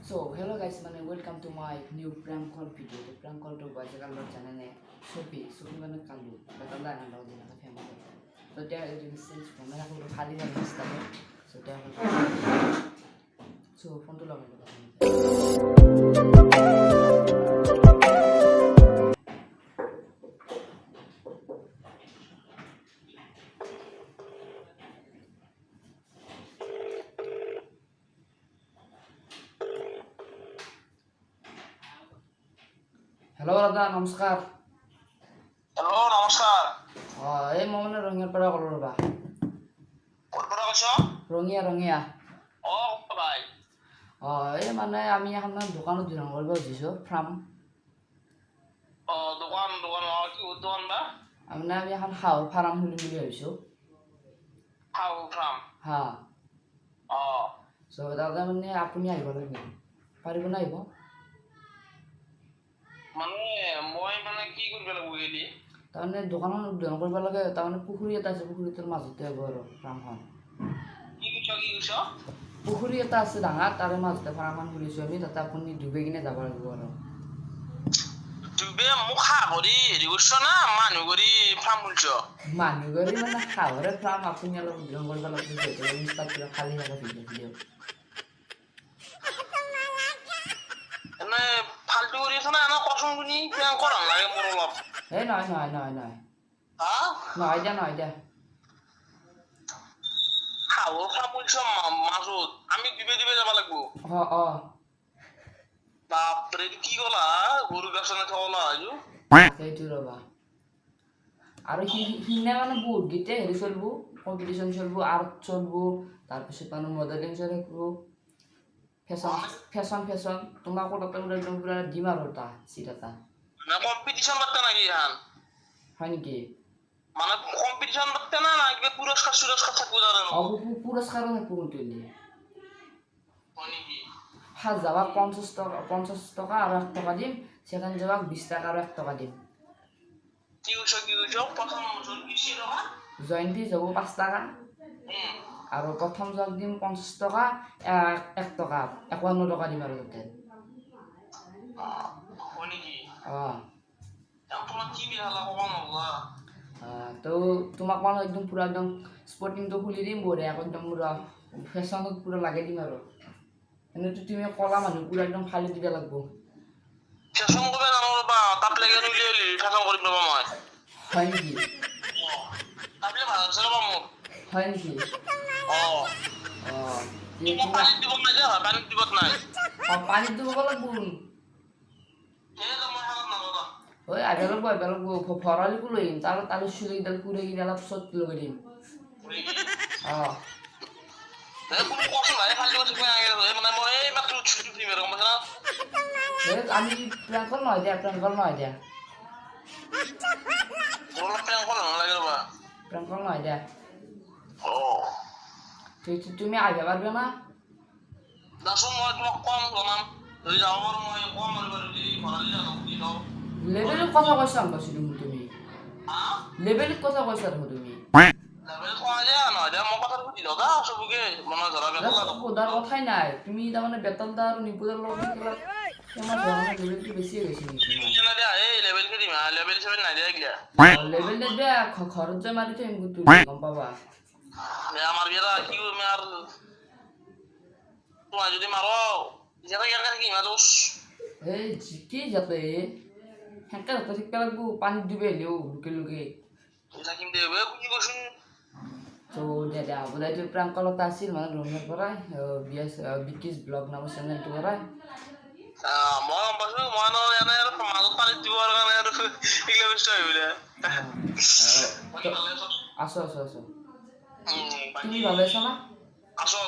So hello guys, welcome to my new prank call video. The prank call to boys kalau channel ne Sophie mana kalu, betul lah yang lalu jangan famous. So dia jadi sense from mana aku kali yang Instagram. So dia so phone tu lah Hello Radha, namaskar. Hello, namaskar. এই মই মানে ৰঙিয়াৰ পৰা ক'লো ৰবা। ক'ৰ পৰা কৈছা? ৰঙিয়া। ভাই। এই মানে আমি এখন দোকানত জইন কৰিব খুজিছো ফাৰ্ম। দোকান কি দোকান বা? আমি এখন হাঁহৰ ফাৰ্ম খুলিম বুলি ভাবিছো। হাঁহৰ ফাৰ্ম? হা। So দাদা মানে আপুনি আহিব লাগে। পাৰিব না আহিব? মই কি কৰিব লাগিব এলি? তাৰমানে দোকানত উদ্বোধন কৰিব লাগে, তাৰমানে পুখুৰী এটা আছে, পুখুৰীটোৰ মাজতে হ'ব আৰু ফাৰ্মখন। কি কৈছ? পুখুৰী এটা আছে ডাঙৰ, তাৰে মাজতে ফাৰ্মখন খুলিছো আমি, তাতে আপুনি ডুবে কিনে যাব লাগিব আৰু। ডুবে মোক হাঁহ কৰি হেৰি কৰিছ না মানুহ কৰি ফাৰ্ম খুলিছ? মানুহ কৰি মানে হাঁহৰে ফাৰ্ম, আপুনি অলপ উদ্বোধন কৰিব লাগিব, ইনষ্টাত কিবা খালী থাকে ভিডিঅ'। এনে ফাল্টু কৰি আছ না? এনে কচোন শুনি কৰা নালাগে মোৰ অলপ। নহয়। নহয় দিয়া। হাঁহৰ ফাৰ্ম খুলিছ মাজত, আমি ডুবে যাব লাগিব। বাপৰে কি ক'লা? গৰু গাছনে থলা আজু? সেইটো ৰবা। আৰু সিদিনা মানে বহুত গীতে হেৰি চলিব, কম্পিটিশ্যন চলিব, আৰ্ট চলিব, তাৰপিছত মানে মডেলিং চলিব, ফেশ্বন তোমাকো তাতে একদম পুৰা দিম আৰু এটা চিট এটা। কম্পিটিশ্যন পাতা নাকি ইহান? হয় নেকি? মানে কম্পিটিশন পাতে না কিবা পুরস্কার থাকবো জানো? পুরস্কারও থাকবো কিন্তু হয় নাকি? ফার্স্ট যাবা 50 টাকা আর 1 টাকা দিম, সেকেন্ড যাবা 20 টাকা আর 1 টাকা দিম। কি হইছ প্রথম জন 20 টাকা? জয়েন্ট ফি যাব 5 টাকা। আর প্রথম জগ দিম 50 টাকা, 1 টাকা, 51 টাকা দিম আর তাতে। হয় নাকি? তোমাক কি বিহালা কবা নলা? তো তোমাক মানে একদম পুরা একদম স্পোর্টিংটো খুলি দিম, বঢ়িয়া একদম পুরা ফ্যাশনত পুরা লাগাই দিম আৰু। এনেতো তুমি কলা মানুহ পুরা একদম ফালি দিবা লাগব। ফ্যাশন করবে জানো বা তাপলে গেল ফ্যাশন করিব না মই। হয় নেকি? তাপলে ভালো ছিল বা মোক। হয় নেকি? কি পানি দিব না যা, পানি দিব না। পানি দিব লাগব। ওই আগে লাগবো ফরালি গুলো তার সুযোগ ইদাল পুরে গিয়ে আলাপ সত লগে দিন। আমি প্র্যাঙ্ক কল নয় দিয়া। প্র্যাঙ্ক কল নয় দিয়া। তুমি আগে পারবে না? লেভেলের কথা কইছ আমবাসি তুমি। লেভেলের কথা কইছ তুমি। কোদার কথাই নাই, তুমি তার মানে বেতনদার নিপুদার লগে গেলা তোমার ধরনের লেভেলটি বেশি গেছে নাকি? লেভেল দে খরচ যে মারিতে তুই কম পাবা। আমার বিয়েটা কি আর তোমার যদি মারো যেটা কি মারোস এই কি যাতে হ্যাঁ তো ঠিক লাগবো, পানি দিবে লিও লুকে এটা কিম দেবে কি করছুন? তো দাদা বলে তুই প্রাঙ্ক কলতা আসিল মানে রুমের পরাই বিএস বিকিস ব্লগ নামের চ্যানেলটি পরাই মই বাসু মই না জানে আর মাজত পানি দিব আর কারণে আর ইগলা বেস্ট হইবে। আসো তুমি ভালো আছো না? আসো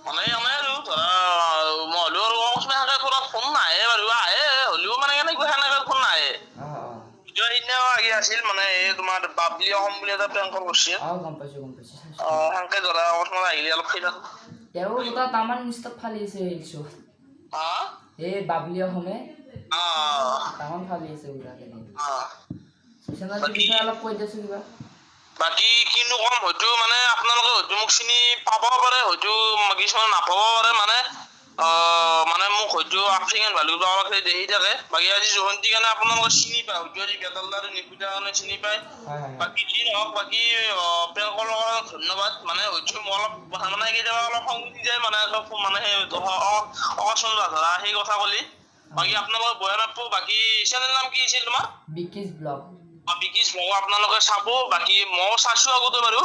মানে আমি আর ধরা মহলো আর অবশ্য হাতে তোরা ফোন নাই বাৰু আহে হলিও মানে কেনে হানাগার ফোন নাই। ভিডিও হিনা আগে আছিল মানে তোমার বাবলি অহম বলে এটা প্ল্যান করছি। গম পাইছো। হানকে ধরা অবশ্য আহিলে অলপ খাই থাকো। তেও ওটা তামান নিস্তাত ফালিছে এইছো। এই বাবলি অহমে তামান ফালিছে ওটা কেনে। সেনা বিষয়ে অলপ কৈ দিছো কিবা। বাকি কিনো কম হয়তো মানে আপোনালোকে হয়তো মোক চিনি পাব পাৰে, হয়তো কিছুমান নাপাব পাৰে, মানে মানে মোক হয়তো আফ্ৰিকান ভালু পাওয়া দেখি থাকে বাকি আজি জহন্তি কাৰণে আপোনালোকে চিনি পায় হয়তো আজি বেতালদাৰ নিকুটা কাৰণে চিনি পায় বাকি যি নহওক বাকি প্ৰেংকৰ ধন্যবাদ মানে হয়তো মই অলপ মানে কেতিয়াবা অলপ খং উঠি যায় মানে মানে অকস্মাত ধৰা সেই কথা কলি বাকি আপোনালোকৰ বয়ানপু বাকি চেনেল নাম কি আছিল তোমাৰ বিকিজ ব্লগ বিকিজ ব্লগ আপোনালোকে চাব বাকি মই চাইছো আগতে বাৰু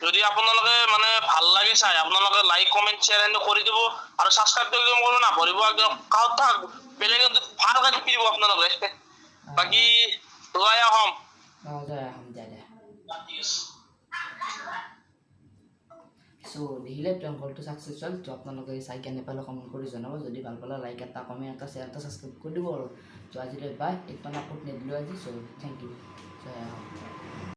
যদি আপোনালোকে মানে ভাল লাগে চাই আপোনালোকে লাইক কমেন্ট শেয়াৰ এন্ড কৰি দিব আৰু সাবস্ক্ৰাইব কৰিব নাপাহৰিব একদম কাউটা বেলেগ ভাল কাটি দিব আপোনালোকে বাকি জয় আহম সো দেখিলে প্ৰেংকলটো সাকসেসফুল তো আপোনালোকে চাই কেনে পালে কমেন্ট কৰি জনাব যদি ভাল পালে লাইক এটা কমেন্ট এটা শেয়াৰ এটা সাবস্ক্ৰাইব কৰি দিব আৰু তো আজিলৈ বাই এক পানা আপলোড নিদিলো আজি সো থ্যাংক ইউ জয় আহম